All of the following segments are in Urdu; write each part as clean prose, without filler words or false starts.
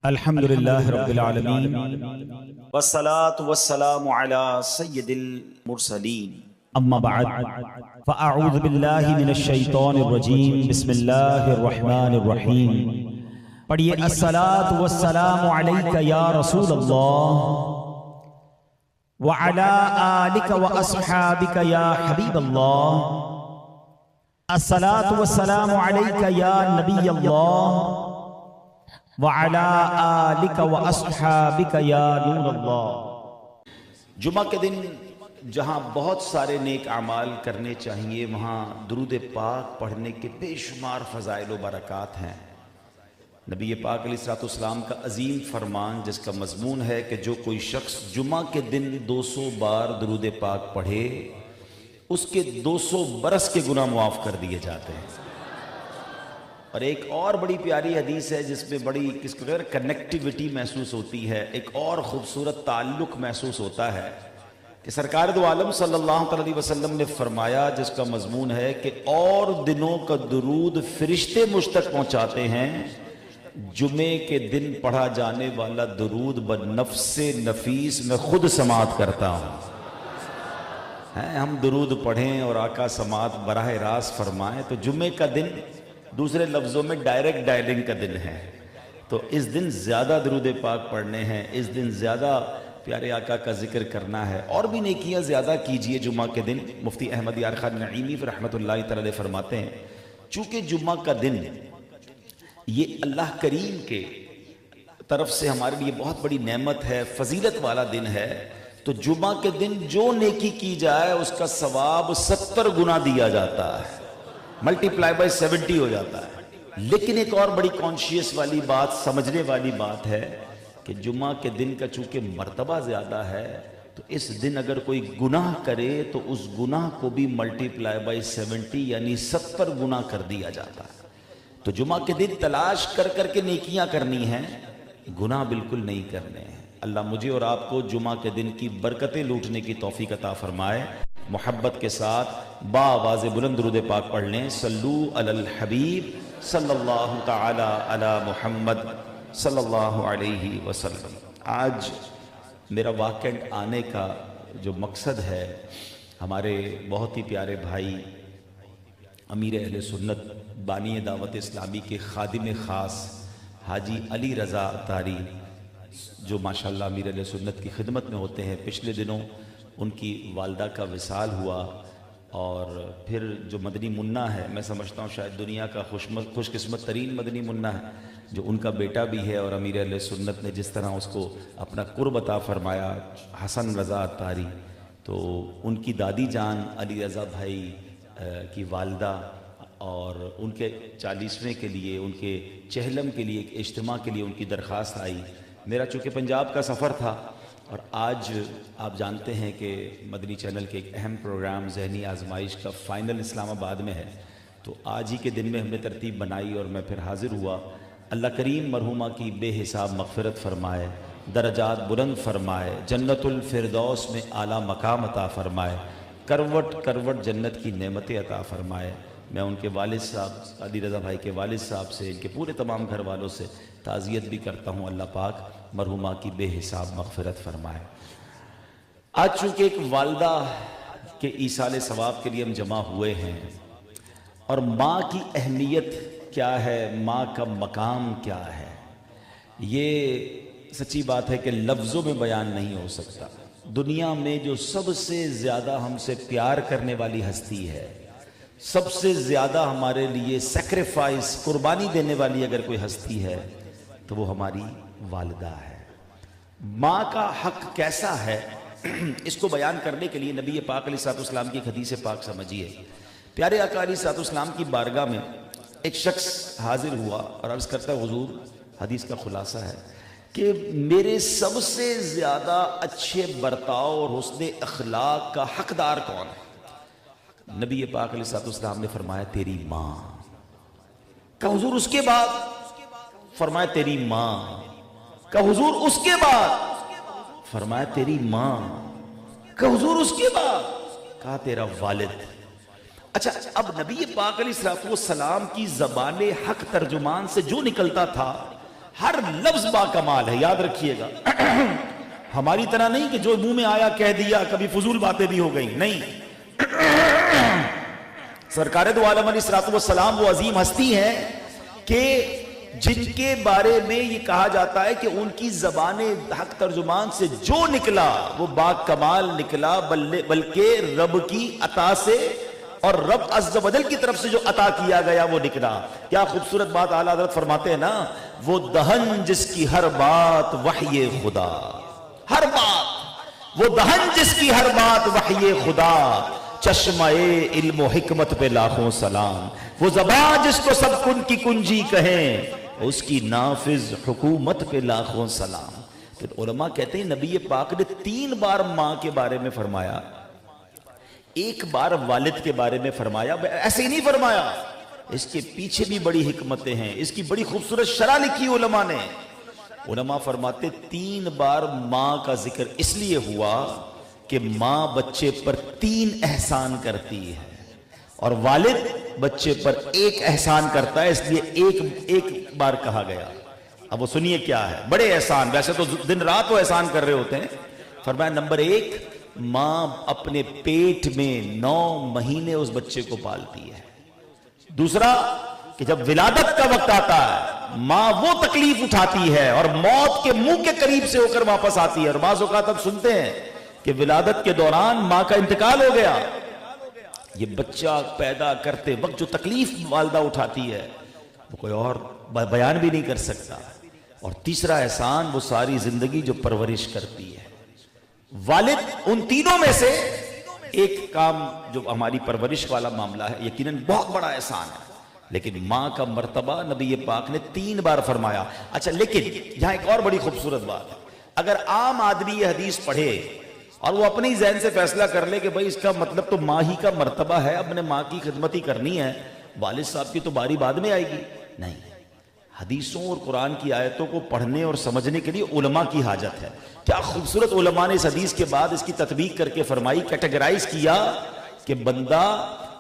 الحمدللہ رب العالمین والصلاة والسلام على سید المرسلین اما بعد فاعوذ باللہ من الشیطان الرجیم بسم اللہ الرحمن الرحیم پڑھئے الصلاة والسلام علیک یا رسول اللہ وعلى آلک واصحابک یا حبیب اللہ الصلاة والسلام علیک یا نبی اللہ وَعَلَىٰ آلِكَ وَأَصْحَابِكَ يَا نُورَ اللَّهِ۔ جمعہ کے دن جہاں بہت سارے نیک اعمال کرنے چاہیے، وہاں درود پاک پڑھنے کے بے شمار فضائل و برکات ہیں۔ نبی پاک علیہ السلام کا عظیم فرمان جس کا مضمون ہے کہ جو کوئی شخص جمعہ کے دن 200 بار درود پاک پڑھے، اس کے 200 برس کے گناہ معاف کر دیے جاتے ہیں۔ اور ایک اور بڑی پیاری حدیث ہے جس میں بڑی کس کو کنیکٹیوٹی محسوس ہوتی ہے، ایک اور خوبصورت تعلق محسوس ہوتا ہے کہ سرکار دو عالم صلی اللہ علیہ وسلم نے فرمایا، جس کا مضمون ہے کہ اور دنوں کا درود فرشتے مجھ تک پہنچاتے ہیں، جمعے کے دن پڑھا جانے والا درود بنفس نفیس میں خود سماعت کرتا ہوں۔ ہم درود پڑھیں اور آقا سماعت براہ راست فرمائیں تو جمعے کا دن دوسرے لفظوں میں ڈائریکٹ ڈائلنگ کا دن ہے، تو اس دن زیادہ درود پاک پڑھنے ہیں، اس دن زیادہ پیارے آقا کا ذکر کرنا ہے، اور بھی نیکیاں زیادہ کیجئے جمعہ کے دن۔ مفتی احمد یار خان نعیمی رحمۃ اللہ تعالی فرماتے ہیں، چونکہ جمعہ کا دن یہ اللہ کریم کے طرف سے ہمارے لیے بہت بڑی نعمت ہے، فضیلت والا دن ہے، تو جمعہ کے دن جو نیکی کی جائے اس کا ثواب 70 گنا دیا جاتا ہے، ملٹیپلائی بائی 70 ہو جاتا ہے۔ لیکن ایک اور بڑی کانشیس والی بات، سمجھنے والی بات ہے کہ جمعہ کے دن کا چونکہ مرتبہ زیادہ ہے، تو اس دن اگر کوئی گناہ کرے تو اس گناہ کو بھی ملٹیپلائی بائی 70 یعنی 70 گنا کر دیا جاتا ہے۔ تو جمعہ کے دن تلاش کر کر کے نیکیاں کرنی ہیں، گناہ بالکل نہیں کرنے ہیں۔ اللہ مجھے اور آپ کو جمعہ کے دن کی برکتیں لوٹنے کی توفیق عطا فرمائے۔ محبت کے ساتھ با آواز بلند درود پاک پڑھ لیں، صلو علی الحبیب صلی اللہ تعالی علی محمد صلی اللہ علیہ وسلم۔ آج میرا واکنڈ آنے کا جو مقصد ہے، ہمارے بہت ہی پیارے بھائی امیر اہل سنت بانی دعوت اسلامی کے خادم خاص حاجی علی رضا اطاری، جو ماشاءاللہ امیر اہل سنت کی خدمت میں ہوتے ہیں، پچھلے دنوں ان کی والدہ کا وصال ہوا، اور پھر جو مدنی منا ہے، میں سمجھتا ہوں شاید دنیا کا خوش قسمت ترین مدنی منا ہے، جو ان کا بیٹا بھی ہے، اور امیر اہل سنت نے جس طرح اس کو اپنا قرب عطا فرمایا، حسن رضا اطاری، تو ان کی دادی جان علی رضا بھائی کی والدہ، اور ان کے 40ویں کے لیے، ان کے چہلم کے لیے، ایک اجتماع کے لیے ان کی درخواست آئی۔ میرا چونکہ پنجاب کا سفر تھا، اور آج آپ جانتے ہیں کہ مدنی چینل کے ایک اہم پروگرام ذہنی آزمائش کا فائنل اسلام آباد میں ہے، تو آج ہی کے دن میں ہم نے ترتیب بنائی اور میں پھر حاضر ہوا۔ اللہ کریم مرحومہ کی بے حساب مغفرت فرمائے، درجات بلند فرمائے، جنت الفردوس میں اعلیٰ مقام عطا فرمائے، کروٹ کروٹ جنت کی نعمتیں عطا فرمائے۔ میں ان کے والد صاحب علی رضا بھائی کے والد صاحب سے، ان کے پورے تمام گھر والوں سے تعزیت بھی کرتا ہوں، اللہ پاک مرحومہ کی بے حساب مغفرت فرمائے۔ آج چونکہ ایک والدہ کے ایصال ثواب کے لیے ہم جمع ہوئے ہیں، اور ماں کی اہمیت کیا ہے، ماں کا مقام کیا ہے، یہ سچی بات ہے کہ لفظوں میں بیان نہیں ہو سکتا۔ دنیا میں جو سب سے زیادہ ہم سے پیار کرنے والی ہستی ہے، سب سے زیادہ ہمارے لیے سیکریفائس، قربانی دینے والی اگر کوئی ہستی ہے تو وہ ہماری والدہ ہے۔ ماں کا حق کیسا ہے، اس کو بیان کرنے کے لیے نبی پاک علیہ السلام کی ایک حدیث پاک سمجھیے۔ پیارے آقا علیہ السلام کی بارگاہ میں ایک شخص حاضر ہوا اور عرض کرتا ہے، حضور، حدیث کا خلاصہ ہے کہ میرے سب سے زیادہ اچھے برتاؤ اور حسن اخلاق کا حقدار کون ہے؟ نبی پاک علیہ السلام نے فرمایا، تیری ماں۔ کہا حضور اس کے بعد؟ فرمایا تیری ماں۔ کہا حضور اس کے بعد؟ فرمایا تیری ماں۔ کہا حضور اس کے بعد؟ کہا تیرا والد۔ اچھا، اب نبی پاک علیہ السلام کی زبان حق ترجمان سے جو نکلتا تھا ہر لفظ با کمال ہے، یاد رکھیے گا. ہماری طرح نہیں کہ جو منہ میں آیا کہہ دیا، کبھی فضول باتیں بھی ہو گئی، نہیں. سرکار دو عالم علیہ الصلوۃ والسلام وہ عظیم ہستی ہے کہ جن کے بارے میں یہ کہا جاتا ہے کہ ان کی زبان حق ترجمان سے جو نکلا وہ با کمال نکلا، بلکہ رب کی عطا سے اور رب عز و جل کی طرف سے جو عطا کیا گیا وہ نکلا. کیا خوبصورت بات اعلیٰ حضرت فرماتے ہیں نا، وہ دہن جس کی ہر بات وحی خدا، ہر بات، وہ دہن جس کی ہر بات وحی خدا، چشمہ علم و حکمت پہ لاکھوں سلام، وہ زبان جس کو سب کن کی کنجی کہیں، اس کی نافذ حکومت پہ لاکھوں سلام. پھر علماء کہتے ہیں نبی پاک نے 3 بار ماں کے بارے میں فرمایا، 1 بار والد کے بارے میں فرمایا. ایسے ہی نہیں فرمایا، اس کے پیچھے بھی بڑی حکمتیں ہیں، اس کی بڑی خوبصورت شرح لکھی علماء نے. علماء فرماتے 3 بار ماں کا ذکر اس لیے ہوا کہ ماں بچے پر 3 احسان کرتی ہے اور والد بچے پر 1 احسان کرتا ہے، اس لیے ایک بار کہا گیا. اب وہ سنیے کیا ہے بڑے احسان، ویسے تو دن رات وہ احسان کر رہے ہوتے ہیں. فرمایا نمبر 1، ماں اپنے پیٹ میں 9 مہینے اس بچے کو پالتی ہے. دوسرا کہ جب ولادت کا وقت آتا ہے ماں وہ تکلیف اٹھاتی ہے اور موت کے منہ کے قریب سے ہو کر واپس آتی ہے. اور بعض اوقات اب سنتے ہیں کہ ولادت کے دوران ماں کا انتقال ہو گیا. یہ بچہ پیدا کرتے وقت جو تکلیف والدہ اٹھاتی ہے وہ کوئی اور بیان بھی نہیں کر سکتا. اور تیسرا احسان وہ ساری زندگی جو پرورش کرتی ہے. والد ان تینوں میں سے ایک کام جو ہماری پرورش والا معاملہ ہے یقیناً بہت بڑا احسان ہے، لیکن ماں کا مرتبہ نبی پاک نے 3 بار فرمایا. اچھا لیکن یہاں ایک اور بڑی خوبصورت بات ہے. اگر عام آدمی یہ حدیث پڑھے اور وہ اپنے ذہن سے فیصلہ کر لے کہ بھئی اس کا مطلب تو ماں ہی کا مرتبہ ہے، اپنے ماں کی خدمت ہی کرنی ہے، والد صاحب کی تو باری بعد میں آئے گی، نہیں. حدیثوں اور قرآن کی آیتوں کو پڑھنے اور سمجھنے کے لیے علماء کی حاجت ہے. کیا خوبصورت علماء نے اس حدیث کے بعد اس کی تطبیق کر کے فرمائی، کیٹیگرائز کیا کہ بندہ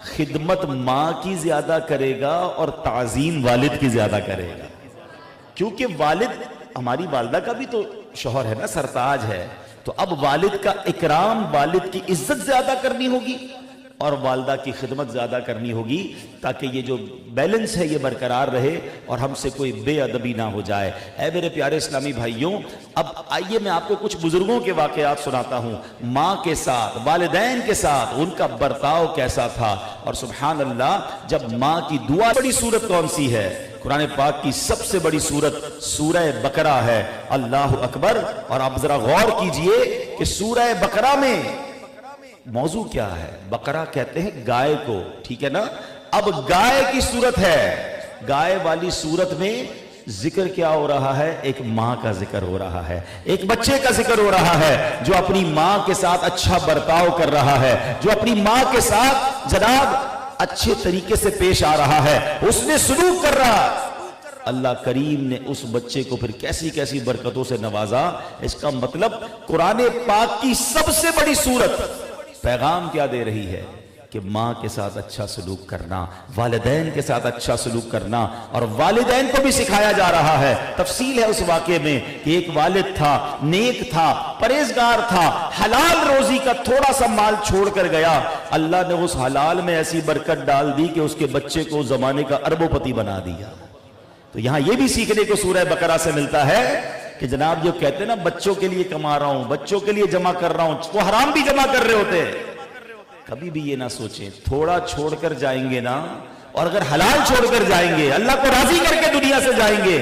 خدمت ماں کی زیادہ کرے گا اور تعظیم والد کی زیادہ کرے گا. کیونکہ والد ہماری والدہ کا بھی تو شوہر ہے نا، سرتاج ہے. تو اب والد کا اکرام، والد کی عزت زیادہ کرنی ہوگی اور والدہ کی خدمت زیادہ کرنی ہوگی تاکہ یہ جو بیلنس ہے یہ برقرار رہے اور ہم سے کوئی بے ادبی نہ ہو جائے. اے میرے پیارے اسلامی بھائیوں، اب آئیے میں آپ کو کچھ بزرگوں کے واقعات سناتا ہوں. ماں کے ساتھ، والدین کے ساتھ ان کا برتاؤ کیسا تھا. اور سبحان اللہ، جب ماں کی دعا، بڑی سورت کون سی ہے؟ قرآن پاک کی سب سے بڑی سورت سورہ بقرہ ہے. اللہ اکبر. اور آپ ذرا غور کیجئے کہ سورہ بقرہ میں موضوع کیا ہے. بقرہ کہتے ہیں گائے کو، ٹھیک ہے نا. اب گائے کی صورت ہے، گائے والی صورت میں ذکر کیا ہو رہا ہے؟ ایک ماں کا ذکر ہو رہا ہے، ایک بچے کا ذکر ہو رہا ہے جو اپنی ماں کے ساتھ اچھا برتاؤ کر رہا ہے، جو اپنی ماں کے ساتھ جناب اچھے طریقے سے پیش آ رہا ہے، اس نے سلوک کر رہا ہے. اللہ کریم نے اس بچے کو پھر کیسی کیسی برکتوں سے نوازا. اس کا مطلب قرآن پاک کی سب سے بڑی سورت پیغام کیا دے رہی ہے کہ ماں کے ساتھ اچھا سلوک کرنا، والدین کے ساتھ اچھا سلوک کرنا. اور والدین کو بھی سکھایا جا رہا ہے. تفصیل ہے اس واقعے میں کہ ایک والد تھا، نیک تھا، پرہیزگار تھا، حلال روزی کا تھوڑا سا مال چھوڑ کر گیا. اللہ نے اس حلال میں ایسی برکت ڈال دی کہ اس کے بچے کو زمانے کا اربوں پتی بنا دیا. تو یہاں یہ بھی سیکھنے کو سورہ بقرہ سے ملتا ہے کہ جناب جو کہتے ہیں نا بچوں کے لیے کما رہا ہوں، بچوں کے لیے جمع کر رہا ہوں، وہ حرام بھی جمع کر رہے ہوتے ہیں. کبھی بھی یہ نہ سوچیں تھوڑا چھوڑ کر جائیں گے نا، اور اگر حلال چھوڑ کر جائیں گے، اللہ کو راضی کر کے دنیا سے جائیں گے،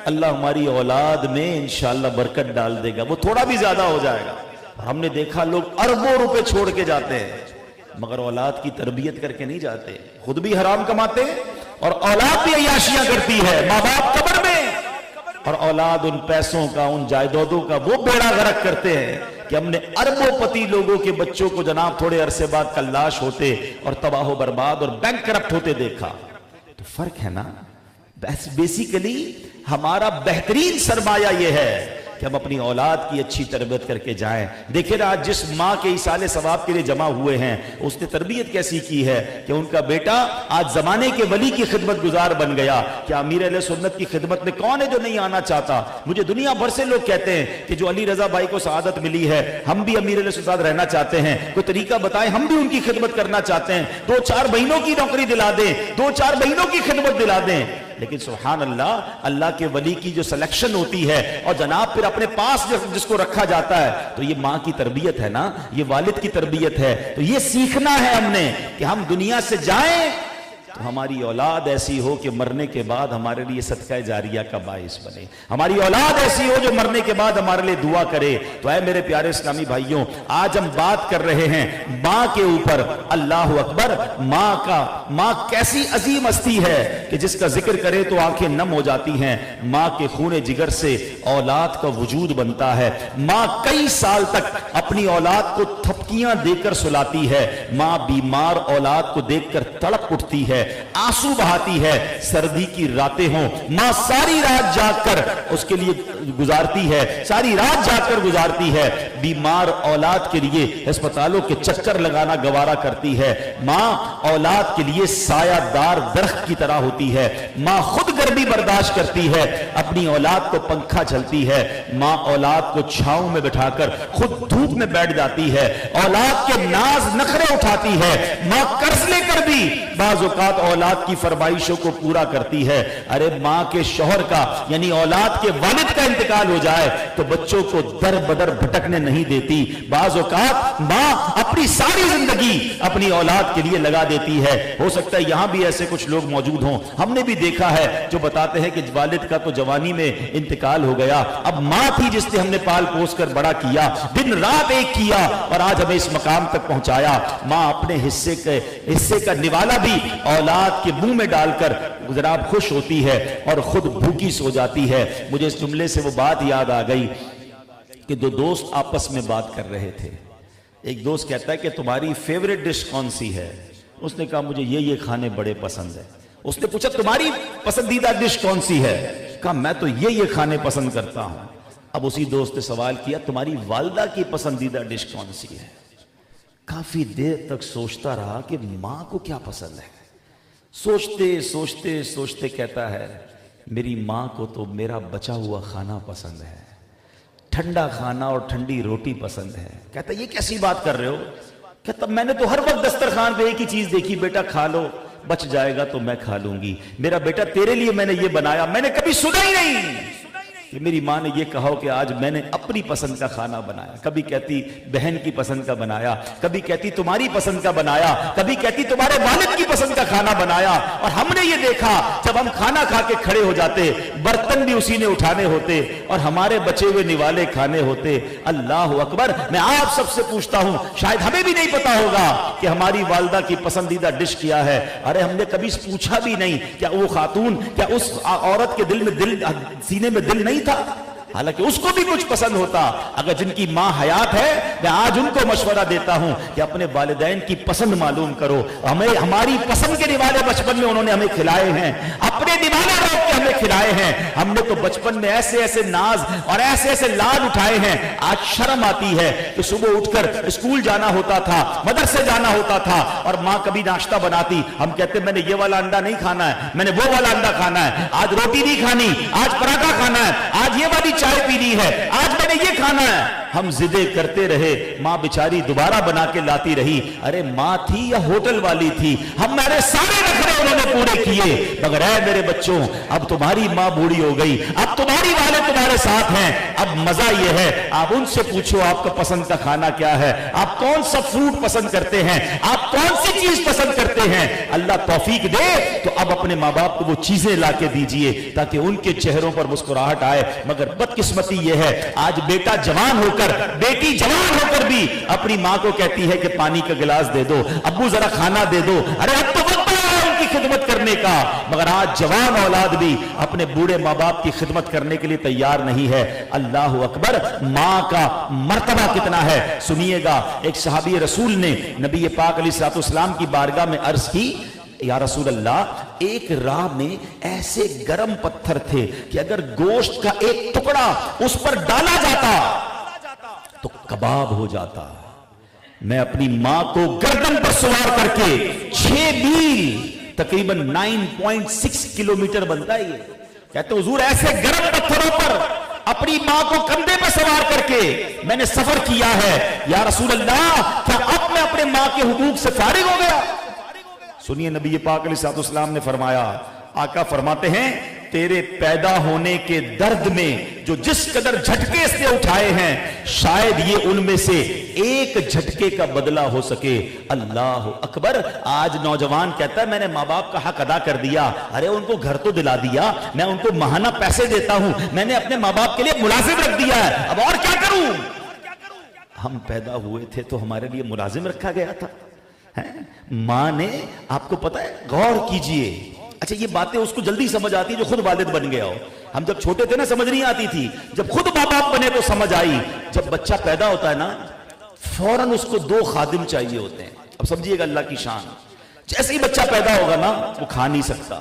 اللہ ہماری اولاد میں انشاءاللہ برکت ڈال دے گا. وہ تھوڑا بھی زیادہ ہو جائے گا. ہم نے دیکھا لوگ اربوں روپے چھوڑ کے جاتے ہیں مگر اولاد کی تربیت کر کے نہیں جاتے. خود بھی حرام کماتے اور اولاد بھی عیاشیاں کرتی ہے. ماں باپ قبر میں اور اولاد ان پیسوں کا، ان جائیدادوں کا وہ بیڑا غرق کرتے ہیں کہ ہم نے اربوں پتی لوگوں کے بچوں کو جناب تھوڑے عرصے بعد کلاش ہوتے اور تباہ و برباد اور بینک کرپٹ ہوتے دیکھا. تو فرق ہے نا. بیسیکلی ہمارا بہترین سرمایہ یہ ہے کہ ہم اپنی اولاد کی اچھی تربیت کر کے جائیں. دیکھیں نا آج جس ماں کے ایصال ثواب کے لیے جمع ہوئے ہیں اس نے تربیت کیسی کی ہے کہ ان کا بیٹا آج زمانے کے ولی کی خدمت گزار بن گیا. کیا امیر اہل سنت کی خدمت میں کون ہے جو نہیں آنا چاہتا؟ مجھے دنیا بھر سے لوگ کہتے ہیں کہ جو علی رضا بھائی کو سعادت ملی ہے ہم بھی امیر اہل سنت رہنا چاہتے ہیں, کوئی طریقہ بتائیں, ہم بھی ان کی خدمت کرنا چاہتے ہیں, 2-4 مہینوں کی نوکری دلا دیں, 2-4 مہینوں کی خدمت دلا دیں. لیکن سبحان اللہ, اللہ کے ولی کی جو سلیکشن ہوتی ہے اور جناب پھر اپنے پاس جس کو رکھا جاتا ہے, تو یہ ماں کی تربیت ہے نا, یہ والد کی تربیت ہے. تو یہ سیکھنا ہے ہم نے کہ ہم دنیا سے جائیں تو ہماری اولاد ایسی ہو کہ مرنے کے بعد ہمارے لیے صدقہ جاریہ کا باعث بنے, ہماری اولاد ایسی ہو جو مرنے کے بعد ہمارے لیے دعا کرے. تو اے میرے پیارے اسلامی بھائیوں, آج ہم بات کر رہے ہیں ماں کے اوپر. اللہ اکبر, ماں کیسی عظیم ہستی ہے کہ جس کا ذکر کرے تو آنکھیں نم ہو جاتی ہیں. ماں کے خون جگر سے اولاد کا وجود بنتا ہے. ماں کئی سال تک اپنی اولاد کو تھپکیاں دے کر سلاتی ہے. ماں بیمار اولاد کو دیکھ کر تڑپ اٹھتی ہے, آنسو بہاتی ہے. سردی کی راتیں ہوں, ماں ساری رات جاگ کر اس کے لیے گزارتی ہے, ساری رات جاگ کر گزارتی ہے. بیمار اولاد کے لیے ہسپتالوں کے چکر لگانا گوارا کرتی ہے. ماں اولاد کے لیے سایہ دار درخت کی طرح ہوتی ہے. ماں خود گرمی برداشت کرتی ہے, اپنی اولاد کو پنکھا جھلتی ہے. ماں اولاد کو چھاؤں میں بٹھا کر خود دھوپ میں بیٹھ جاتی ہے. اولاد کے ناز نخرے اٹھاتی ہے. ماں قرض لے کر بھی بعض اوقات اولاد کی فرمائشوں کو پورا کرتی ہے. ارے ماں کے شوہر کا یعنی اولاد کے والد کا انتقال ہو جائے تو بچوں کو در بدر بھٹکنے نہیں دیتی. بعض اوقات ماں اپنی ساری زندگی اپنی اولاد کے لیے لگا دیتی ہے. ہو سکتا ہے یہاں بھی ایسے کچھ لوگ موجود ہوں, ہم نے بھی دیکھا ہے جو بتاتے ہیں کہ والد کا تو جوانی میں انتقال ہو گیا, اب ماں تھی جس نے ہم نے پال پوس کر بڑا کیا, دن رات ایک کیا اور آج ہمیں اس مقام تک پہنچایا. ماں اپنے حصے کا نوالا بھی اولاد کے منہ میں ڈال کر جناب خوش ہوتی ہے اور خود بھوکی سو جاتی ہے. مجھے اس جملے سے وہ بات یاد آ گئی کہ دو دوست آپس میں بات کر رہے تھے. ایک دوست کہتا ہے کہ تمہاری فیوریٹ ڈش کون سی ہے؟ اس نے کہا مجھے یہ کھانے بڑے پسند ہے. اس نے پوچھا تمہاری پسندیدہ ڈش کون سی ہے؟ کہا میں تو یہ کھانے پسند کرتا ہوں. اب اسی دوست نے سوال کیا تمہاری والدہ کی پسندیدہ ڈش کون سی ہے؟ کافی دیر تک سوچتا رہا کہ ماں کو کیا پسند ہے. سوچتے کہتا ہے میری ماں کو تو میرا بچا ہوا کھانا پسند ہے, ٹھنڈا کھانا اور ٹھنڈی روٹی پسند ہے. کہتا یہ کیسی بات کر رہے ہو؟ کہتا میں نے تو ہر وقت دسترخوان پہ ایک ہی چیز دیکھی, بیٹا کھا لو, بچ جائے گا تو میں کھا لوں گی. میرا بیٹا تیرے لیے میں نے یہ بنایا, میں نے کبھی سنا ہی نہیں کہ میری ماں نے یہ کہا کہ آج میں نے اپنی پسند کا کھانا بنایا. کبھی کہتی بہن کی پسند کا بنایا, کبھی کہتی تمہاری پسند کا بنایا, کبھی کہتی تمہارے والد کی پسند کا کھانا بنایا. اور ہم نے یہ دیکھا جب ہم کھانا کھا کے کھڑے ہو جاتے برتن بھی اسی نے اٹھانے ہوتے اور ہمارے بچے ہوئے نوالے کھانے ہوتے. اللہ اکبر, میں آپ سب سے پوچھتا ہوں شاید ہمیں بھی نہیں پتا ہوگا کہ ہماری والدہ کی پسندیدہ ڈش کیا ہے. ارے ہم نے کبھی پوچھا بھی نہیں کیا وہ خاتون, کیا اس عورت کے دل میں سینے میں دل نہیں تھا؟ حالانکہ اس کو بھی کچھ پسند ہوتا. اگر جن کی ماں حیات ہے میں آج ان کو مشورہ دیتا ہوں کہ اپنے والدین کی پسند معلوم کرو. ہماری پسند کے نوالے بچپن میں انہوں نے ہمیں کھلائے ہیں, اپنے نوالے روک کے ہمیں کھلائے ہیں. ہم نے تو بچپن میں ایسے ناز اور ایسے لاڈ اٹھائے ہیں. آج شرم آتی ہے کہ صبح اٹھ کر اسکول جانا ہوتا تھا, مدرسے جانا ہوتا تھا اور ماں کبھی ناشتہ بناتی, ہم کہتے میں نے یہ والا انڈا نہیں کھانا ہے, میں نے وہ والا انڈا کھانا ہے, آج روٹی نہیں کھانی, آج پراٹھا کھانا ہے, آج یہ والی چائے پینی ہے, آج میں نے یہ کھانا ہے. ہم ضدیں کرتے رہے, ماں بیچاری دوبارہ بنا کے لاتی رہی. ارے ماں تھی یا ہوٹل والی تھی, ہمارے سارے نخرے انہوں نے پورے کیے. مگر اے میرے بچوں, اب تمہاری ماں بوڑھی ہو گئی, اب تمہاری والد تمہارے ساتھ ہیں. اب مزہ یہ ہے آپ ان سے پوچھو آپ کا پسند کا کھانا کیا ہے, آپ کون سا فروٹ پسند کرتے ہیں, آپ کون سی چیز پسند کرتے ہیں. اللہ توفیق دے تو اب اپنے ماں باپ کو وہ چیزیں لا کے دیجئے تاکہ ان کے چہروں پر مسکراہٹ آئے. مگر بدقسمتی یہ ہے آج بیٹا جوان ہو کر, بیٹی جوان ہو کر بھی اپنی ماں کو کہتی ہے کہ پانی کا گلاس دے دو, ابو ذرا کھانا دے دو. ارے اب تو وقت ہے ان کی خدمت کرنے کا. مگر آج جوان اولاد بھی اپنے بوڑھے ماں باپ کی خدمت کرنے کے لیے تیار نہیں ہے. اللہ اکبر, ماں کا مرتبہ کتنا ہے سنیے گا. ایک صحابی رسول نے نبی پاک علیہ الصلوۃ والسلام کی بارگاہ میں عرض کی یا رسول اللہ ایک راہ میں ایسے گرم پتھر تھے کہ اگر گوشت کا ایک ٹکڑا اس پر ڈالا جاتا تو کباب ہو جاتا. میں اپنی ماں کو گردن پر سوار کر کے 6 میل تقریباً 9.6 کلومیٹر بنتا ہے یہ. کہتے حضور ایسے گرم پتھروں پر اپنی ماں کو کندھے پر سوار کر کے میں نے سفر کیا ہے. یا رسول اللہ کیا اب میں اپنے ماں کے حقوق سے فارغ ہو گیا؟ سنیے نبی پاک علیہ السلام نے فرمایا، آقا فرماتے ہیں تیرے پیدا ہونے کے درد میں جو جس قدر جھٹکے سے اٹھائے ہیں شاید یہ ان میں سے ایک جھٹکے کا بدلہ ہو سکے. اللہ اکبر. آج نوجوان کہتا ہے میں نے ماں باپ کا حق ادا کر دیا. ارے ان کو گھر تو دلا دیا، میں ان کو ماہانہ پیسے دیتا ہوں، میں نے اپنے ماں باپ کے لیے ملازم رکھ دیا ہے، اب اور کیا کروں؟ ہم پیدا ہوئے تھے تو ہمارے لیے ملازم رکھا گیا تھا. ماں نے، آپ کو پتا ہے، غور کیجئے. اچھا یہ باتیں اس کو جلدی سمجھ آتی جو خود والد بن گیا ہو. ہم جب چھوٹے تھے نا سمجھ نہیں آتی تھی، جب خود ماں باپ بنے تو سمجھ آئی. جب بچہ پیدا ہوتا ہے نا فوراً اس کو 2 خادم چاہیے ہوتے ہیں. اب سمجھیے گا اللہ کی شان. جیسے ہی بچہ پیدا ہوگا نا وہ کھا نہیں سکتا،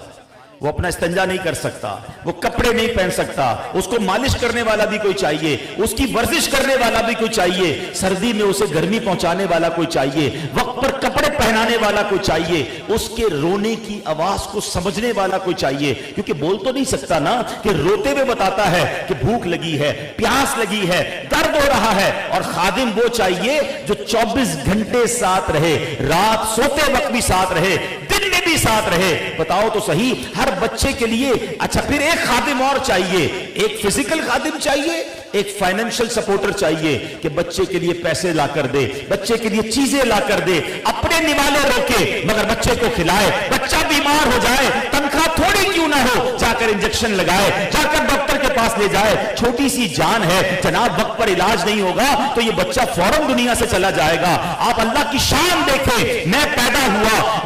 وہ اپنا استنجا نہیں کر سکتا، وہ کپڑے نہیں پہن سکتا، اس کو مالش کرنے والا بھی کوئی چاہیے، اس کی ورزش کرنے والا بھی کوئی چاہیے، سردی میں اسے گرمی پہنچانے والا کوئی چاہیے، وقت پر کپڑے پہنانے والا کوئی چاہیے، اس کے رونے کی آواز کو سمجھنے والا کوئی چاہیے. کیونکہ بول تو نہیں سکتا نا کہ روتے ہوئے بتاتا ہے کہ بھوک لگی ہے، پیاس لگی ہے، درد ہو رہا ہے. اور خادم وہ چاہیے جو 24 گھنٹے ساتھ رہے، رات سوتے وقت بھی ساتھ رہے، دن میں بھی ساتھ رہے. بتاؤ تو صحیح ہر بچے کے لیے. اچھا پھر ایک خادم اور چاہیے، ایک فزیکل خادم چاہیے، ایک فائنینشل سپورٹر چاہیے کہ بچے کے لیے پیسے لا کر دے، بچے کے لیے چیزیں لا کر دے، اپنے نوالے روکے مگر بچے کو کھلائے. بچہ بیمار ہو جائے تنخواہ تھوڑی کیوں نہ ہو جا کر انجیکشن لگائے، جا کر ڈاکٹر کے پاس لے جائے. چھوٹی سی جان ہے جناب، وقت پر علاج نہیں ہوگا تو یہ بچہ فوراً دنیا سے چلا جائے گا. آپ اللہ کی شان دیکھیں. میں پیدا ہوا،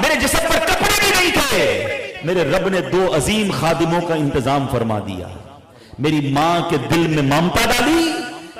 میرے جسم پر کپڑے بھی نہیں تھے، میرے رب نے 2 عظیم خادموں کا انتظام فرما دیا. میری ماں کے دل میں ممتا ڈالی،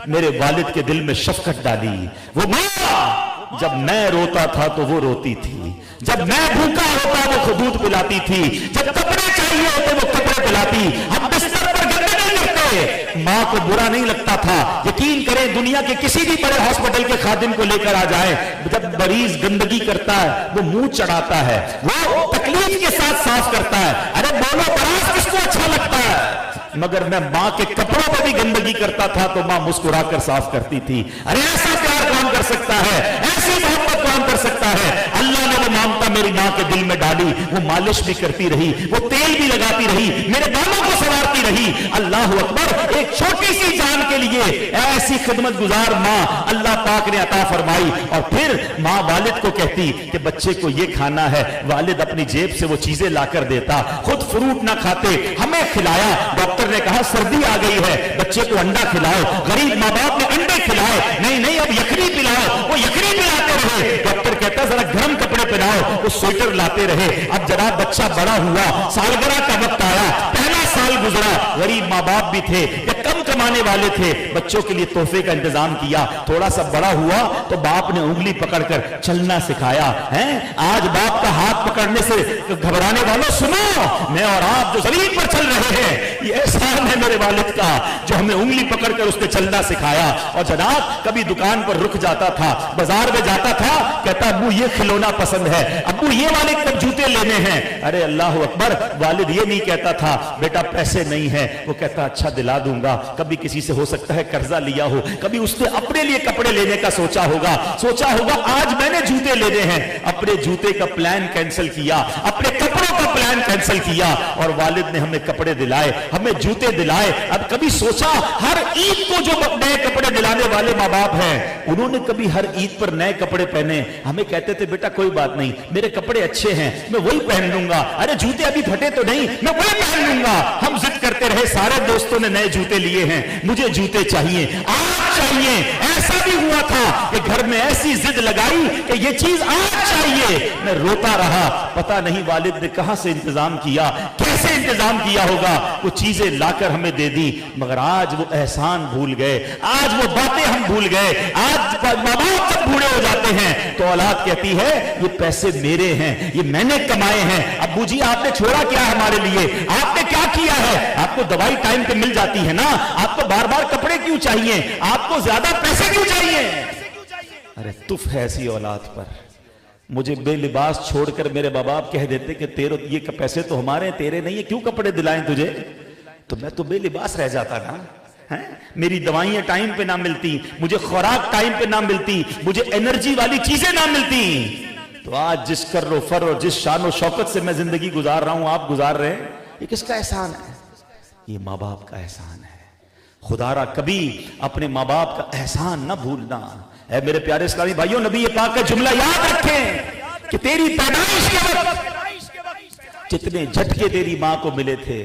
میرے والد کے دل میں شفقت ڈالی. وہ ماں جب میں روتا تھا تو وہ روتی تھی، جب میں بھوکا ہوتا وہ دودھ پلاتی تھی، جب کپڑے چاہیے ہوتے وہ کپڑے پلاتی. ہم بستر پر گندے نہیں کرتے، ماں کو برا نہیں لگتا تھا. یقین کریں دنیا کے کسی بھی بڑے ہاسپٹل کے خادم کو لے کر آ جائیں، جب مریض گندگی کرتا ہے وہ منہ چڑھاتا ہے، وہ تکلیف کے ساتھ صاف کرتا ہے. ارے بولو براز کس کو اچھا لگتا ہے؟ مگر میں ماں کے کپڑوں پہ بھی گندگی کرتا تھا تو ماں مسکرا کر صاف کرتی تھی. ارے ایسا پیار کون کر سکتا ہے، ایسی محبت کون کر سکتا ہے؟ اللہ نے وہ مامتا میری ماں کے دل میں ڈالی. وہ مالش بھی کرتی رہی، وہ تیل بھی لگاتی رہی، میرے بالوں کو سنوارتی رہی. اللہ اکبر. ایک چھوٹی سی جان کے لیے ایسی خدمت گزار ماں اللہ پاک نے عطا فرمائی. اور پھر ماں والد کو کہتی کہ بچے کو یہ کھانا ہے، والد اپنی جیب سے وہ چیزیں لا کر دیتا. خود فروٹ نہ کھاتے، ہمیں کھلایا. ڈاکٹر نے کہا سردی آ گئی ہے بچے کو انڈا کھلاؤ. غریب ماں باپ نے انڈے کھلائے. نہیں اب یخنی پلاؤ، وہ یخنی پلاتے رہے. ڈاکٹر کہتا ذرا گرم کپڑے پہناؤ، وہ سویٹر لاتے رہے. اب جناب بچہ بڑا ہوا، سالگرہ کا وقت آیا، پہلا سال گزرا. غریب ماں باپ بھی تھے یا کم کمانے والے تھے، بچوں کے لیے تحفے کا انتظام کیا. تھوڑا سا بڑا ہوا تو باپ نے انگلی پکڑ کر چلنا سکھایا. آج باپ کا ہاتھ پکڑنے سے گھبرانے والوں سنو، میں اور آپ جو زمین پر چل رہے ہیں یہ احسان ہے میرے والد کا جو ہمیں انگلی پکڑ کر اس نے چلنا سکھایا. اور جناب کبھی دکان پر رک جاتا تھا، بازار میں جاتا تھا، کہتا ابو یہ کھلونا پسند ہے، ابو یہ والے کب جوتے لینے ہیں. ارے اللہ اکبر. والد یہ نہیں کہتا تھا بیٹا پیسے نہیں ہیں، وہ کہتا اچھا دلا دوں گا. کبھی کسی سے ہو سکتا ہے قرضہ لیا ہو، کبھی اس نے اپنے لیے کپڑے لینے کا سوچا ہوگا آج میں نے جوتے لینے ہیں، اپنے جوتے کا پلان کینسل کیا، اپنے کپڑوں کا پلان کینسل کیا اور والد نے ہمیں کپڑے دلائے، ہمیں جوتے دلائے. اب کبھی سوچا ہر عید کو جو نئے کپڑے دلانے والے ماں باپ ہیں انہوں نے کبھی ہر عید پر نئے کپڑے پہنے؟ ہمیں کہتے تھے بیٹا کوئی بات نہیں، میرے کپڑے اچھے ہیں میں وہی پہن لوں گا. ارے جوتے ابھی پھٹے تو نہیں، میں وہی پہن لوں گا. ہم ضد کرتے رہے، سارے دوستوں نے نئے جوتے لیے ہیں، مجھے جوتے چاہیے، آج چاہیے. ایسا بھی ہوا تھا کہ گھر میں ایسی ضد لگائی کہ یہ چیز آج چاہیے. میں روتا رہا، پتہ نہیں والد نے کہاں سے انتظام کیا, کیسے انتظام کیا ہوگا, وہ چیزیں لا کر ہمیں دے دی, مگر آج وہ احسان بھول گئے, آج وہ باتیں ہم بھول گئے. آج ماں باپ جب بوڑھے ہو جاتے ہیں تو اولاد کہتی ہے یہ پیسے میرے ہیں, یہ میں نے کمائے ہیں. ابو جی آپ نے چھوڑا کیا ہے ہمارے لیے, آپ نے کیا کیا ہے؟ آپ کو دوائی ٹائم پہ مل جاتی ہے نا, آپ کو بار بار کپڑے کیوں چاہیے, آپ کو زیادہ پیسے کیوں چاہیے؟ ارے تف ہے ایسی اولاد پر. مجھے بے لباس چھوڑ کر میرے باپ باپ کہہ دیتے کہ تیرے یہ پیسے تو ہمارے ہیں, تیرے نہیں ہیں, کیوں کپڑے دلائیں تجھے, تو میں تو بے لباس رہ جاتا نا. میری دوائیاں ٹائم پہ نہ ملتی, مجھے خوراک ٹائم پہ نہ ملتی, مجھے انرجی والی چیزیں نہ ملتی. تو آج جس کر و فر اور جس شان و شوکت سے میں زندگی گزار رہا ہوں, آپ گزار رہے ہیں, یہ کس کا احسان ہے؟ یہ ماں باپ کا احسان ہے. خدا را کبھی اپنے ماں باپ کا احسان نہ بھولنا. اے میرے پیارے اسلامی بھائیوں, نبی پاک کا جملہ یاد رکھیں کہ تیری پیدائش کے وقت جتنے جھٹکے تیری ماں کو ملے تھے,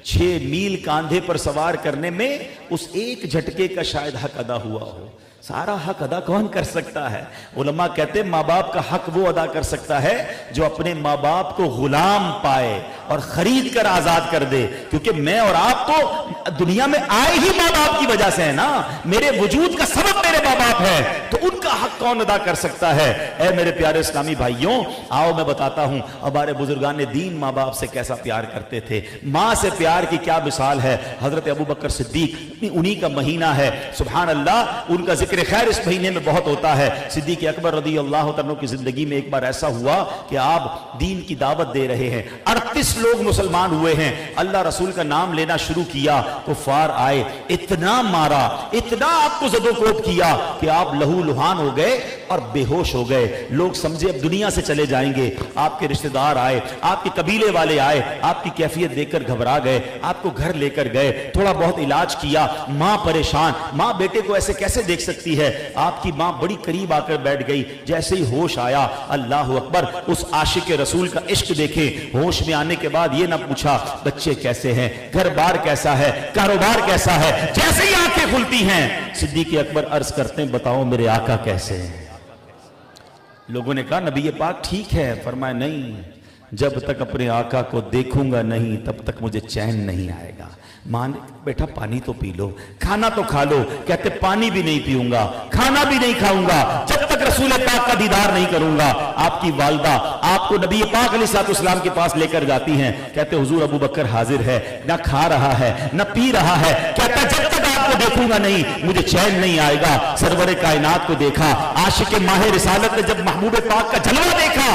6 میل کاندھے پر سوار کرنے میں اس ایک جھٹکے کا شاید حق ادا ہوا ہو. سارا حق ادا کون کر سکتا ہے؟ علماء کہتے ہیں ماں باپ کا حق وہ ادا کر سکتا ہے جو اپنے ماں باپ کو غلام پائے اور خرید کر آزاد کر دے. کیونکہ میں اور آپ تو دنیا میں آئے ہی ماں باپ کی وجہ سے ہے نا, میرے وجود کا سبب میرے ماں باپ ہے, تو ان کا حق کون ادا کر سکتا ہے؟ اے میرے پیارے اسلامی بھائیوں, آؤ میں بتاتا ہوں ہمارے بزرگان دین ماں باپ سے کیسا پیار کرتے تھے. ماں سے پیار کی کیا مثال ہے. حضرت ابو بکر صدیق, انہی کا مہینہ ہے, سبحان اللہ, ان کا ذکر خیر اس مہینے میں بہت ہوتا ہے. صدیق اکبر رضی اللہ عنہ کی زندگی میں ایک بار ایسا ہوا کہ آپ دین کی دعوت دے رہے ہیں, 38 لوگ مسلمان ہوئے ہیں. اللہ رسول کا نام لینا شروع کیا, کفار آئے, اتنا مارا, اتنا آپ کو زد و کوب کیا کہ آپ لہو لہان ہو گئے اور بے ہوش ہو گئے. لوگ سمجھے اب دنیا سے چلے جائیں گے. آپ کے رشتہ دار آئے, آپ کے قبیلے والے آئے, آپ کی کیفیت دیکھ کر گھبرا گئے, آپ کو گھر لے کر گئے, تھوڑا بہت علاج کیا. ماں پریشان, ماں بیٹے کو ایسے کیسے دیکھ سکتی ہے؟ آپ کی ماں بڑی قریب آ کر بیٹھ گئی. جیسے ہی ہوش آیا, اللہ اکبر, اس عاشق رسول کا عشق دیکھیں. ہوش میں آنے کے بعد یہ نہ پوچھا بچے کیسے ہیں, گھر بار کیسا ہے, کاروبار کیسا ہے. جیسے ہی آنکھیں کھلتی ہیں, صدیق اکبر عرض کرتے ہیں بتاؤ میرے آقا کیسے ہیں. لوگوں نے کہا نبی پاک ٹھیک ہے. فرمایا نہیں, جب تک اپنے آقا کو دیکھوں گا نہیں تب تک مجھے چین نہیں آئے گا. ماں نے بیٹا پانی تو پی لو, کھانا تو کھا لو. کہتے پانی بھی نہیں پیوں گا, کھانا بھی نہیں کھاؤں گا جب تک رسول پاک کا دیدار نہیں کروں گا. آپ کی والدہ آپ کو نبی پاک علیہ السلام کے پاس لے کر جاتی ہیں. کہتے حضور ابو بکر حاضر ہے, نہ کھا رہا ہے نہ پی رہا ہے. کہتا جب تک آپ کو دیکھوں گا نہیں مجھے چین نہیں آئے گا. سرور کائنات کو دیکھا, عاشق ماہ رسالت نے جب محبوب پاک کا جلوہ دیکھا,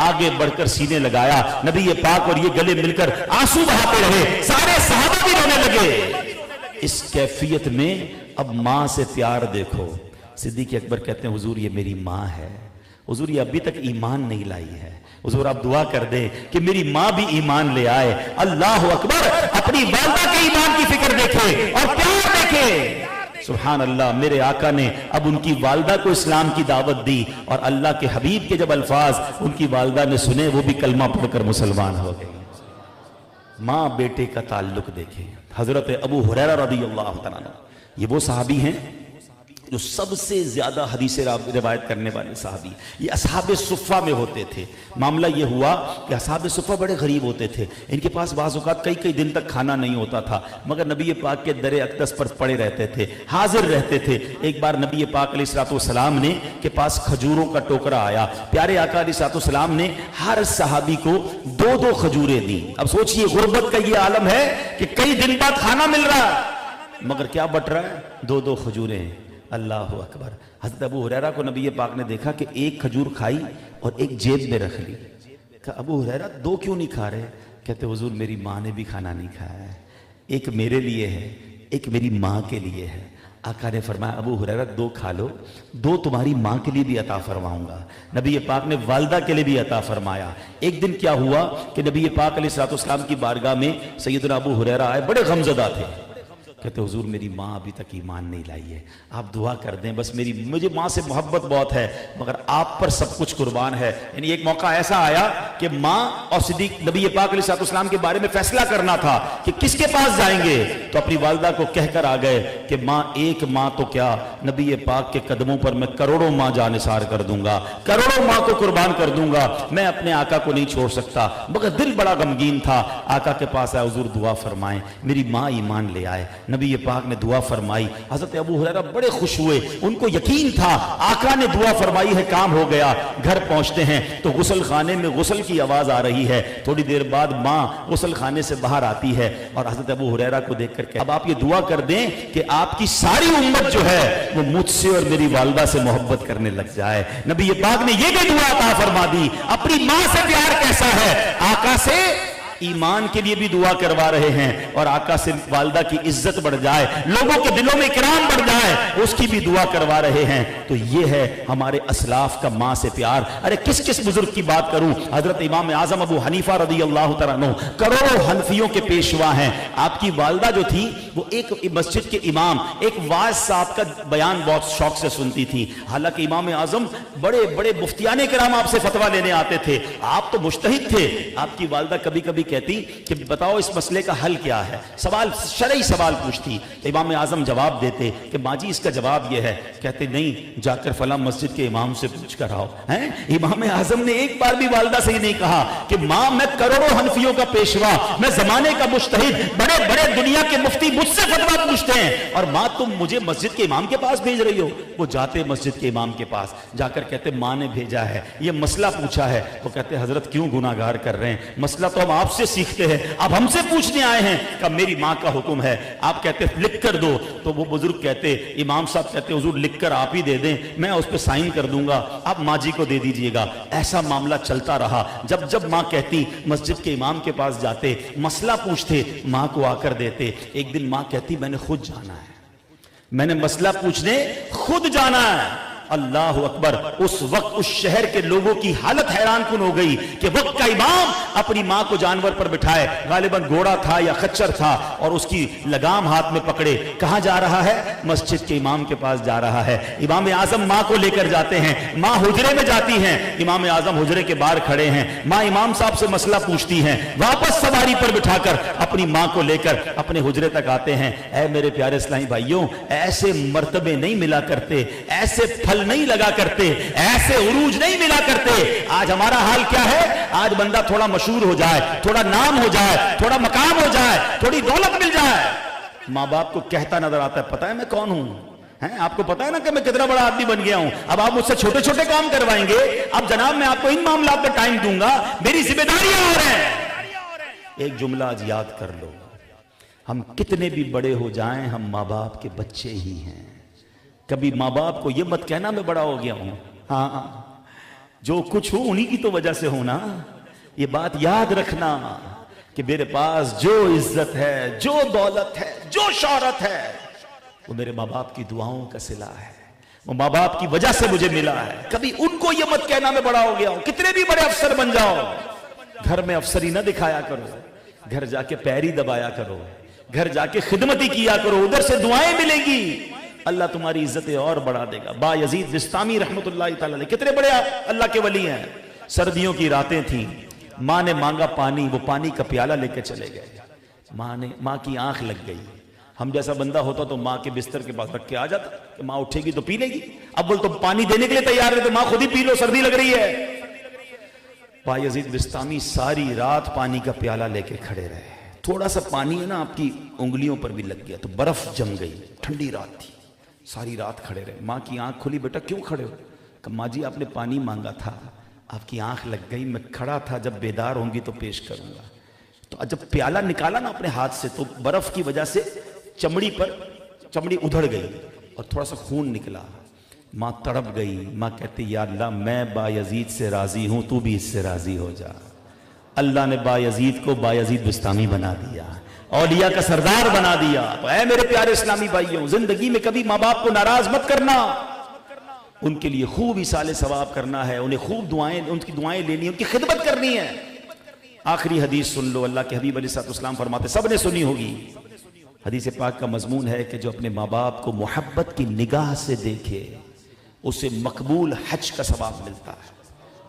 آگے بڑھ کر سینے لگایا. نبی پاک اور یہ گلے مل کر آنسو بہاتے رہے, سارے صحابہ بھی رونے لگے. اس کیفیت میں اب ماں سے پیار دیکھو. صدیق اکبر کہتے ہیں حضور یہ میری ماں ہے, حضور یہ ابھی تک ایمان نہیں لائی ہے, حضور آپ دعا کر دیں کہ میری ماں بھی ایمان لے آئے. اللہ اکبر, اپنی والدہ کے ایمان کی فکر دیکھے اور پیار دیکھے. سبحان اللہ, میرے آقا نے اب ان کی والدہ کو اسلام کی دعوت دی, اور اللہ کے حبیب کے جب الفاظ ان کی والدہ نے سنے وہ بھی کلمہ پڑھ کر مسلمان ہو گئی. ماں بیٹے کا تعلق دیکھیں. حضرت ابو ہریرہ رضی اللہ تعالیٰ عنہ, یہ وہ صحابی ہیں جو سب سے زیادہ حدیث روایت کرنے والے صحابی. یہ اصحاب صفہ میں ہوتے تھے. معاملہ یہ ہوا کہ اصحاب صفہ بڑے غریب ہوتے تھے, ان کے پاس بعض اوقات کئی دن تک کھانا نہیں ہوتا تھا, مگر نبی پاک کے در اقدس پر پڑے رہتے تھے, حاضر رہتے تھے. ایک بار نبی پاک علیہ السلام نے کے پاس کھجوروں کا ٹوکرا آیا. پیارے آقا علیہ السلام نے ہر صحابی کو 2 کھجوریں دی. اب سوچئے غربت کا یہ عالم ہے کہ کئی دن بعد کھانا مل رہا ہے, مگر کیا بٹ رہا ہے؟ 2 کھجوریں. اللہ اکبر. حضرت ابو ہریرہ کو نبی پاک نے دیکھا کہ ایک کھجور کھائی اور ایک جیب میں رکھ لی. کہا ابو ہریرہ 2 کیوں نہیں کھا رہے؟ کہتے حضور میری ماں نے بھی کھانا نہیں کھایا ہے, ایک میرے لیے ہے ایک میری ماں کے لیے ہے. آقا نے فرمایا ابو ہریرہ 2 کھا لو, 2 تمہاری ماں کے لیے بھی عطا فرماؤں گا. نبی پاک نے والدہ کے لیے بھی عطا فرمایا. ایک دن کیا ہوا کہ نبی پاک علیہ السلام کی بارگاہ میں سیدنا ابو ہریرہ آئے, بڑے غمزدہ تھے. کہتے حضور میری ماں ابھی تک ایمان نہیں لائی ہے، آپ دعا کر دیں، بس مجھے ماں سے محبت بہت ہے مگر آپ پر سب کچھ قربان ہے۔ یعنی ایک موقع ایسا آیا کہ ماں اور صدیق نبی پاک علیہ الصلوۃ والسلام کے بارے میں فیصلہ کرنا تھا کہ کس کے پاس جائیں گے، تو اپنی والدہ کو کہہ کر آ گئے کہ ماں ایک ماں تو کیا، نبی پاک کے قدموں پر میں کروڑوں ماں جان نثار کر دوں گا، کروڑوں ماں کو قربان کر دوں گا، میں اپنے آقا کو نہیں چھوڑ سکتا۔ مگر دل بڑا غمگین تھا، آقا کے پاس آیا، حضور دعا فرمائیں میری ماں ایمان لے آئے۔ نبی پاک نے دعا فرمائی، حضرت ابو ہریرہ بڑے خوش ہوئے، ان کو یقین تھا آقا نے دعا فرمائی ہے، کام ہو گیا۔ گھر پہنچتے ہیں تو غسل خانے میں غسل کی آواز آ رہی ہے، تھوڑی دیر بعد ماں غسل خانے سے باہر آتی ہے اور حضرت ابو ہریرہ کو دیکھ کر کہ اب آپ یہ دعا کر دیں کہ آپ کی ساری امت جو ہے وہ مجھ سے اور میری والدہ سے محبت کرنے لگ جائے۔ نبی پاک نے یہ بھی دعا عطا فرما دی۔ اپنی ماں سے پیار کیسا ہے، آقا سے ایمان کے لیے بھی دعا کروا رہے ہیں اور آقا سے والدہ کی عزت بڑھ جائے، لوگوں کے دلوں میں اکرام بڑھ جائے، اس کی بھی دعا کروا رہے ہیں۔ تو یہ ہے ہمارے اسلاف کا ماں سے پیار۔ ارے کس بزرگ کی بات کروں، حضرت امام اعظم ابو حنیفہ رضی اللہ تعالیٰ عنہ کروڑوں حنفیوں کے پیشوا ہیں۔ آپ کی والدہ جو تھی وہ ایک مسجد کے امام، ایک واعظ صاحب کا بیان بہت شوق سے سنتی تھی۔ حالانکہ امام اعظم بڑے بڑے مفتیان کرام آپ سے فتویٰ لینے آتے تھے، آپ تو مجتہد تھے۔ آپ کی والدہ کبھی کبھی کہتی کہ بتاؤ اس مسئلے کا حل کیا ہے، سوال شرعی سوال پوچھتی، امام اعظم جواب دیتے کہ ماں جی اس کا جواب یہ ہے، کہتے نہیں جا کر فلاں مسجد کے امام سے پوچھ کر آؤ۔ امام اعظم نے ایک بار بھی والدہ سے ہی نہیں کہا کہ ماں میں کروڑوں حنفیوں کا پیشوا، میں زمانے کا مجتہد، بڑے بڑے دنیا کے مفتی مجھ سے فتویٰ پوچھتے ہیں اور ماں تم مجھے مسجد کے امام کے پاس بھیج رہی ہو۔ وہ جاتے مسجد کے امام کے پاس، جا کر کہتے ماں نے بھیجا ہے، یہ مسئلہ پوچھا ہے۔ وہ کہتے حضرت کیوں گناہ گار کر رہے ہیں، مسئلہ تو ہم آپ سے سیکھتے ہیں، اب ہم سے پوچھنے آئے ہیں۔ کہ میری ماں کا حکم ہے، آپ کہتے لکھ کر دو، تو وہ بزرگ کہتے، امام صاحب کہتے حضور لکھ کر آپ ہی دے دیں، میں اس پہ سائن کر دوں گا، آپ ماں جی کو دے دیجئے گا۔ ایسا معاملہ چلتا رہا، جب ماں کہتی مسجد کے امام کے پاس جاتے، مسئلہ پوچھتے، ماں کو آ کر دیتے۔ ایک دن ماں کہتی میں نے خود جانا ہے، میں نے مسئلہ پوچھنے خود جانا ہے۔ اللہ اکبر، اس وقت اس شہر کے لوگوں کی حالت حیران کن ہو گئی کہ وقت کا امام اپنی ماں کو جانور پر بٹھائے، غالباً گھوڑا تھا یا خچر تھا، اور اس کی لگام ہاتھ میں پکڑے کہاں جا رہا ہے، مسجد کے امام کے پاس جا رہا ہے۔ امام اعظم ماں کو لے کر جاتے ہیں، ماں حجرے میں جاتی ہیں، امام اعظم حجرے کے باہر کھڑے ہیں، ماں امام صاحب سے مسئلہ پوچھتی ہیں، واپس سواری پر بٹھا کر اپنی ماں کو لے کر اپنے حجرے تک آتے ہیں۔ اے میرے پیارے اسلامی بھائیوں، ایسے مرتبے نہیں ملا کرتے، ایسے پھل نہیں لگا کرتے، ایسے عروج نہیں ملا کرتے۔ آج ہمارا حال کیا ہے، آج بندہ تھوڑا مشہور ہو جائے، تھوڑا نام ہو جائے، تھوڑا مقام ہو جائے، تھوڑی دولت مل جائے، ماں باپ کو کہتا نظر آتا ہے پتہ ہے میں کون ہوں، آپ کو پتا ہے نا کہ میں کتنا بڑا آدمی بن گیا ہوں، اب آپ مجھ سے چھوٹے چھوٹے کام کروائیں گے، اب جناب میں آپ کو ان معاملات میں ٹائم دوں گا، میری ذمہ داریاں اور ہیں۔ ایک جملہ آج یاد کر لو، ہم کتنے بھی بڑے ہو جائیں ہم ماں باپ کے بچے ہی ہیں۔ کبھی ماں باپ کو یہ مت کہنا میں بڑا ہو گیا ہوں، ہاں جو کچھ ہوں انہی کی تو وجہ سے ہونا۔ یہ بات یاد رکھنا کہ میرے پاس جو عزت ہے، جو دولت ہے، جو شہرت ہے، وہ میرے ماں باپ کی دعاؤں کا صلہ ہے، وہ ماں باپ کی وجہ سے مجھے ملا ہے۔ کبھی ان کو یہ مت کہنا میں بڑا ہو گیا ہوں، کتنے بھی بڑے افسر بن جاؤ، گھر میں افسری نہ دکھایا کرو، گھر جا کے پیری دبایا کرو، گھر جا کے خدمتی کیا کرو، ادھر سے دعائیں ملیں گی، اللہ تمہاری عزتیں اور بڑھا دے گا۔ با یزید بستامی رحمت اللہ تعالیٰ علیہ کتنے بڑے اللہ کے ولی ہیں۔ سردیوں کی راتیں تھیں، ماں نے مانگا پانی، وہ پانی کا پیالہ لے کے چلے گئے، ماں کی آنکھ لگ گئی۔ ہم جیسا بندہ ہوتا تو ماں کے بستر کے پاس رکھ کے آ جاتا کہ ماں اٹھے گی تو پی لے گی، اب بول تم پانی دینے کے لیے تیار رہتے، ماں خود ہی پی لو سردی لگ رہی ہے۔ با یزید بستامی ساری رات پانی کا پیالہ لے کے کھڑے رہے، تھوڑا سا پانی ہے نا آپ کی انگلیوں پر بھی لگ گیا تو برف جم گئی، ٹھنڈی رات تھی، ساری رات کھڑے رہے۔ ماں کی آنکھ کھلی، بیٹا کیوں کھڑے ہو؟ کہ ماں جی آپ نے پانی مانگا تھا، آپ کی آنکھ لگ گئی، میں کھڑا تھا، جب بیدار ہوں گی تو پیش کروں گا۔ تو جب پیالہ نکالا نا اپنے ہاتھ سے تو برف کی وجہ سے چمڑی ادھڑ گئی اور تھوڑا سا خون نکلا۔ ماں تڑپ گئی، ماں کہتی یا اللہ میں با یزید سے راضی ہوں، تو بھی اس سے راضی ہو جا۔ اللہ نے با یزید کو با یزید بستامی بنا دیا، اولیاء کا سردار بنا دیا۔ تو اے میرے پیارے اسلامی بھائیوں، زندگی میں کبھی ماں باپ کو ناراض مت کرنا، ان کے لیے خوب ایصال ثواب کرنا ہے، انہیں خوب دعائیں، ان کی دعائیں لینی، ان کی خدمت کرنی ہے۔ آخری حدیث سن لو، اللہ کے حبیب علیہ الصلوۃ والسلام فرماتے، سب نے سنی ہوگی، حدیث پاک کا مضمون ہے کہ جو اپنے ماں باپ کو محبت کی نگاہ سے دیکھے اسے مقبول حج کا ثواب ملتا ہے۔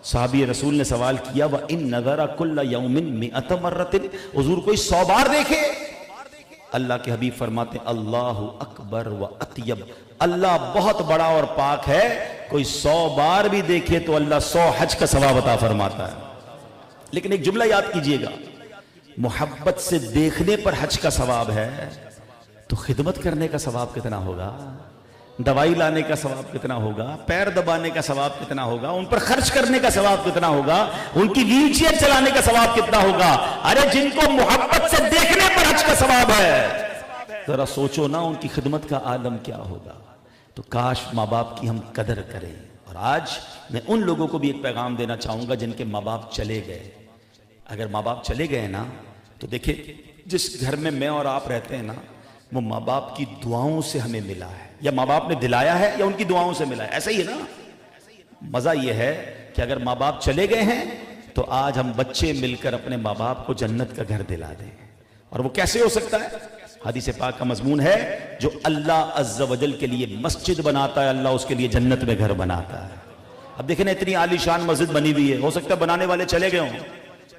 صحابی رسول نے سوال کیا وَإِن نَظَرَ كُلَّ يَوْمٍ مِئَةَ مَرَّةٍ، حضور کوئی 100 بار دیکھے؟ اللہ کے حبیب فرماتے ہیں اللہ اکبر و اطیب، اللہ بہت بڑا اور پاک ہے، کوئی 100 بار بھی دیکھے تو اللہ 100 حج کا ثواب عطا فرماتا ہے۔ لیکن ایک جملہ یاد کیجئے گا، محبت سے دیکھنے پر حج کا ثواب ہے تو خدمت کرنے کا ثواب کتنا ہوگا، دوائی لانے کا ثواب کتنا ہوگا، پیر دبانے کا ثواب کتنا ہوگا، ان پر خرچ کرنے کا ثواب کتنا ہوگا، ان کی ویل چیئر چلانے کا ثواب کتنا ہوگا۔ ارے جن کو محبت سے دیکھنے پر حج کا ثواب ہے، ذرا سوچو نا ان کی خدمت کا عالم کیا ہوگا۔ تو کاش ماں باپ کی ہم قدر کریں۔ اور آج میں ان لوگوں کو بھی ایک پیغام دینا چاہوں گا جن کے ماں باپ چلے گئے۔ اگر ماں باپ چلے گئے نا تو دیکھیں جس گھر میں اور آپ رہتے ہیں نا، وہ ماں باپ کی دعاؤں سے ہمیں ملا ہے، یا ماں باپ نے دلایا ہے یا ان کی دعاؤں سے ملا ہے، ایسا ہی ہے نا۔ مزہ یہ ہے کہ اگر ماں باپ چلے گئے ہیں تو آج ہم بچے مل کر اپنے ماں باپ کو جنت کا گھر دلا دیں۔ اور وہ کیسے ہو سکتا ہے؟ حدیث پاک کا مضمون ہے جو اللہ عز و جل کے لیے مسجد بناتا ہے اللہ اس کے لیے جنت میں گھر بناتا ہے۔ اب دیکھیں نا اتنی عالی شان مسجد بنی ہوئی ہے، ہو سکتا ہے بنانے والے چلے گئے ہوں،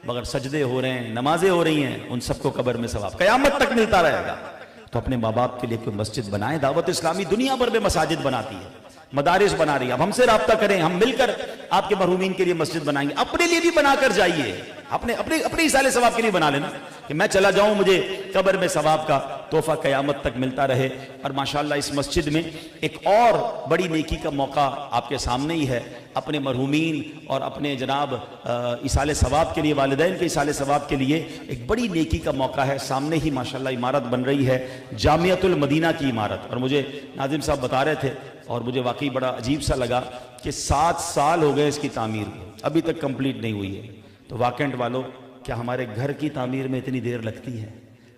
مگر سجدے ہو رہے ہیں، نمازیں ہو رہی ہیں، ان سب کو قبر میں ثواب قیامت تک ملتا رہے گا۔ تو اپنے ماں باپ کے لیے کوئی مسجد بنائیں۔ دعوت اسلامی دنیا بھر میں مساجد بناتی ہے، مدارس بنا رہی ہے۔ اب ہم سے رابطہ کریں، ہم مل کر آپ کے مرحومین کے لیے مسجد بنائیں گے، اپنے لیے بھی بنا کر جائیے، اپنے ایصال ثواب کے لیے بنا لینا کہ میں چلا جاؤں مجھے قبر میں ثواب کا تحفہ قیامت تک ملتا رہے۔ اور ماشاءاللہ اس مسجد میں ایک اور بڑی نیکی کا موقع آپ کے سامنے ہی ہے، اپنے مرحومین اور اپنے جناب ایصال ثواب کے لیے، والدین کے ایصال ثواب کے لیے ایک بڑی نیکی کا موقع ہے۔ سامنے ہی ماشاءاللہ عمارت بن رہی ہے، جامعۃ المدینہ کی عمارت، اور مجھے ناظم صاحب بتا رہے تھے اور مجھے واقعی بڑا عجیب سا لگا کہ 7 سال ہو گئے اس کی تعمیر کو، ابھی تک کمپلیٹ نہیں ہوئی ہے۔ تو واقعات والوں، کیا ہمارے گھر کی تعمیر میں اتنی دیر لگتی ہے؟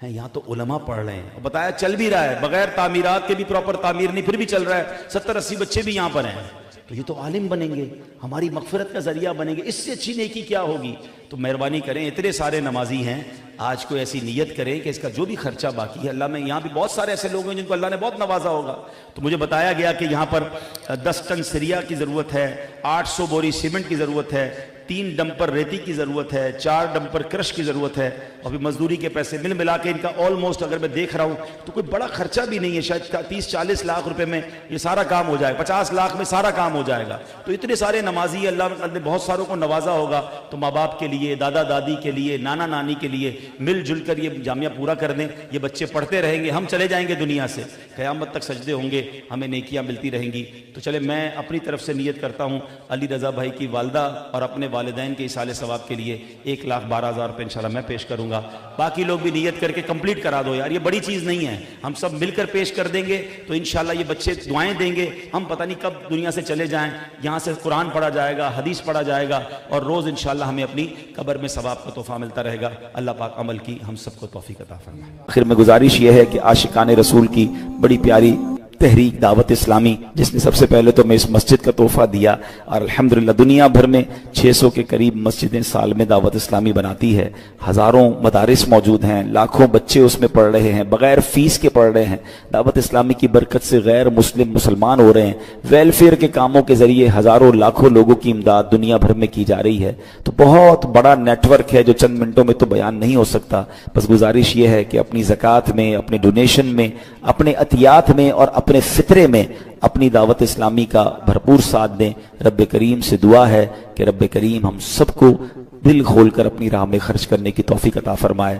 یہاں تو علماء پڑھ رہے ہیں، بتایا چل بھی رہا ہے، بغیر تعمیرات کے بھی پراپر تعمیر نہیں، پھر بھی چل رہا ہے، 70-80 بچے بھی یہاں پر ہیں۔ تو یہ تو عالم بنیں گے، ہماری مغفرت کا ذریعہ بنیں گے، اس سے اچھی نیکی کیا ہوگی؟ تو مہربانی کریں، اتنے سارے نمازی ہیں، آج کوئی ایسی نیت کریں کہ اس کا جو بھی خرچہ باقی ہے، اللہ میں یہاں بھی بہت سارے ایسے لوگ ہیں جن کو اللہ نے بہت نوازا ہوگا۔ تو مجھے بتایا گیا کہ یہاں پر 10 ٹن سریا کی ضرورت ہے، 800 بوری سیمنٹ کی ضرورت ہے، 3 ڈمپر ریتی کی ضرورت ہے، 4 ڈمپر کرش کی ضرورت ہے، اور بھی مزدوری کے پیسے ملا کے ان کا آلموسٹ اگر میں دیکھ رہا ہوں تو کوئی بڑا خرچہ بھی نہیں ہے، شاید 30-40 لاکھ روپے میں یہ سارا کام ہو جائے گا، 50 لاکھ میں سارا کام ہو جائے گا۔ تو اتنے سارے نمازی اللہ نے بہت ساروں کو نوازا ہوگا، تو ماں باپ کے لیے، دادا دادی کے لیے، نانا نانی کے لیے مل جل کر یہ جامعہ پورا کر دیں۔ یہ بچے پڑھتے رہیں گے، ہم چلے جائیں گے دنیا سے، قیامت تک سجدے ہوں گے، ہمیں نیکیاں ملتی رہیں گی۔ تو چلے میں اپنی طرف سے نیت کرتا ہوں علی رضا بھائی کی والدہ اور اپنے والدین کے ایصال ثواب کے لیے 1,12,000 روپے انشاءاللہ میں پیش کروں گا۔ باقی لوگ بھی نیت کر کے کمپلیٹ کرا دو یار، یہ بڑی چیز نہیں ہے، ہم سب مل کر پیش کر دیں گے تو انشاءاللہ یہ بچے دعائیں دیں گے۔ ہم پتہ نہیں کب دنیا سے چلے جائیں، یہاں سے قرآن پڑھا جائے گا، حدیث پڑھا جائے گا، اور روز انشاءاللہ ہمیں اپنی قبر میں ثواب کا تحفہ ملتا رہے گا۔ اللہ پاک عمل کی ہم سب کو توفیق عطا فرمائے۔ آخر میں گزارش یہ ہے کہ عاشقان رسول کی بڑی پیاری تحریک دعوت اسلامی، جس نے سب سے پہلے تو میں اس مسجد کا تحفہ دیا، اور الحمدللہ دنیا بھر میں 600 کے قریب مسجدیں سال میں دعوت اسلامی بناتی ہے، ہزاروں مدارس موجود ہیں، لاکھوں بچے اس میں پڑھ رہے ہیں، بغیر فیس کے پڑھ رہے ہیں۔ دعوت اسلامی کی برکت سے غیر مسلم مسلمان ہو رہے ہیں، ویلفیئر کے کاموں کے ذریعے ہزاروں لاکھوں لوگوں کی امداد دنیا بھر میں کی جا رہی ہے۔ تو بہت بڑا نیٹ ورک ہے جو چند منٹوں میں تو بیان نہیں ہو سکتا۔ بس گزارش یہ ہے کہ اپنی زکوٰۃ میں، اپنے ڈونیشن میں، اپنے عطیات میں اور اپنے فطرے میں اپنی دعوت اسلامی کا بھرپور ساتھ دیں۔ رب کریم سے دعا ہے کہ رب کریم ہم سب کو دل کھول کر اپنی راہ میں خرچ کرنے کی توفیق عطا فرمائے۔